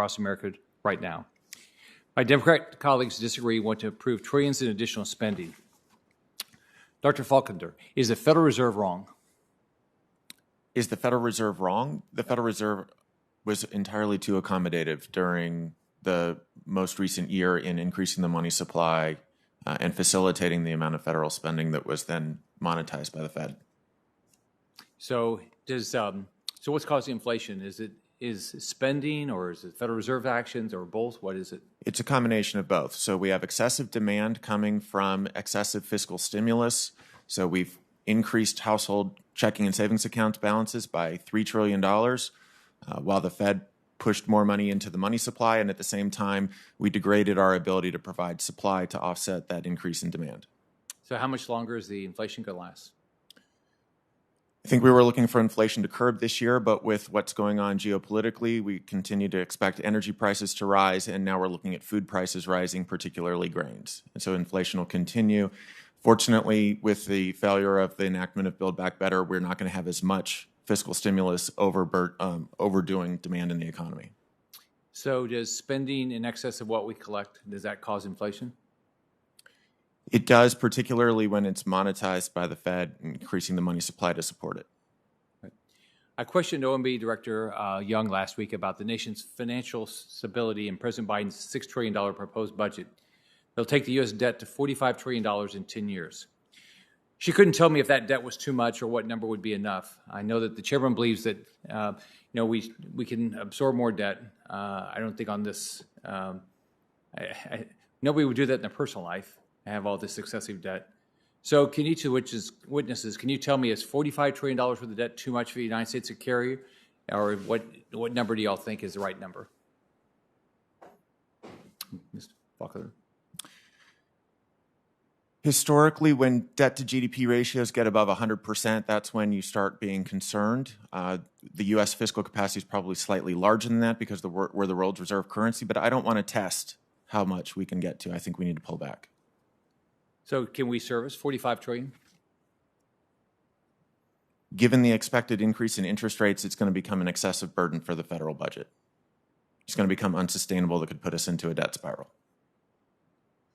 across America right now. My Democrat colleagues disagree, want to approve trillions in additional spending. Dr. Falkender, is the Federal Reserve wrong? Is the Federal Reserve wrong? The Federal Reserve was entirely too accommodative during the most recent year in increasing the money supply and facilitating the amount of federal spending that was then monetized by the Fed. So what's causing inflation? Is spending, or is it Federal Reserve actions, or both? What is it? It's a combination of both. So we have excessive demand coming from excessive fiscal stimulus. So we've increased household checking and savings accounts balances by $3 trillion, while the Fed pushed more money into the money supply, and at the same time, we degraded our ability to provide supply to offset that increase in demand. So how much longer is the inflation going to last? I think we were looking for inflation to curb this year, but with what's going on geopolitically, we continue to expect energy prices to rise, and now we're looking at food prices rising, particularly grains. And so inflation will continue. Fortunately, with the failure of the enactment of Build Back Better, we're not going to have as much fiscal stimulus overdoing demand in the economy. So does spending in excess of what we collect, does that cause inflation? It does, particularly when it's monetized by the Fed, increasing the money supply to support it. Right. I questioned OMB Director Young last week about the nation's financial stability and President Biden's $6 trillion proposed budget. They'll take the U.S. debt to $45 trillion in 10 years. She couldn't tell me if that debt was too much or what number would be enough. I know that the chairman believes that we can absorb more debt. I don't think on this. Nobody would do that in their personal life. Have all this excessive debt. So can each of witnesses, can you tell me, is $45 trillion worth of debt too much for the United States to carry? Or what number do y'all think is the right number? Mr. Falkender. Historically, when debt to GDP ratios get above 100%, that's when you start being concerned. The U.S. fiscal capacity is probably slightly larger than that because we're the world's reserve currency, but I don't want to test how much we can get to. I think we need to pull back. So can we service $45 trillion? Given the expected increase in interest rates, it's going to become an excessive burden for the federal budget. It's going to become unsustainable that could put us into a debt spiral.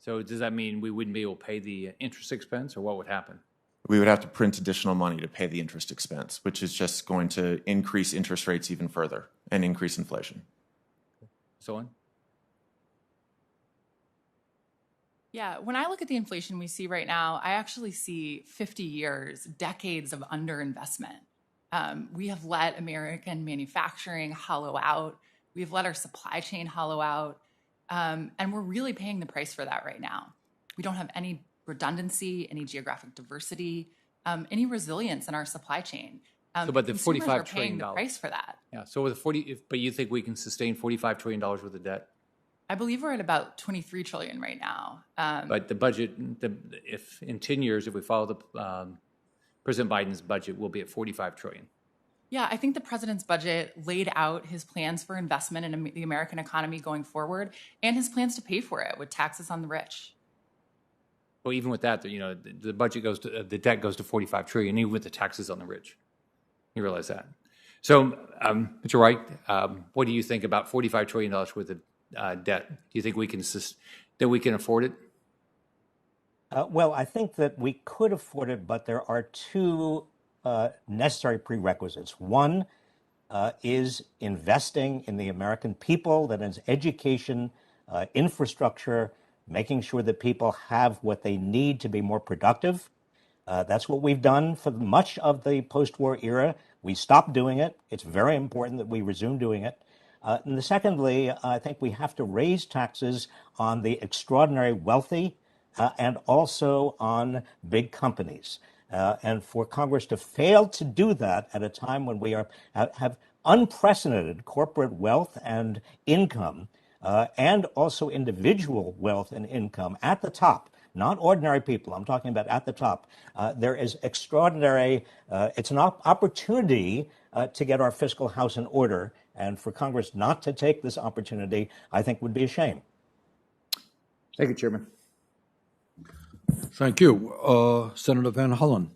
So does that mean we wouldn't be able to pay the interest expense, or what would happen? We would have to print additional money to pay the interest expense, which is just going to increase interest rates even further and increase inflation. So on? Yeah, when I look at the inflation we see right now, I actually see 50 years, decades of underinvestment. We have let American manufacturing hollow out. We've let our supply chain hollow out. And we're really paying the price for that right now. We don't have any redundancy, any geographic diversity, any resilience in our supply chain. So, but the $45 trillion, paying the price for that. Yeah. So with but you think we can sustain $45 trillion worth of debt? I believe we're at about $23 trillion right now. But the budget, if in 10 years, if we follow the President Biden's budget, we'll be at $45 trillion. Yeah, I think the president's budget laid out his plans for investment in the American economy going forward, and his plans to pay for it with taxes on the rich. Well, even with that, the budget goes to the debt goes to $45 trillion, even with the taxes on the rich. You realize that. So, Mr. Wright, what do you think about $45 trillion worth of debt? Do you think we can afford it? Well, I think that we could afford it, but there are two necessary prerequisites. One is investing in the American people, that is education, infrastructure, making sure that people have what they need to be more productive. That's what we've done for much of the post-war era. We stopped doing it. It's very important that we resume doing it. And secondly, I think we have to raise taxes on the extraordinary wealthy and also on big companies. And for Congress to fail to do that at a time when we have unprecedented corporate wealth and income, and also individual wealth and income at the top, not ordinary people, I'm talking about at the top, there is extraordinary, it's an opportunity to get our fiscal house in order. And for Congress not to take this opportunity, I think would be a shame. Thank you, Chairman. Thank you. Senator Van Hollen.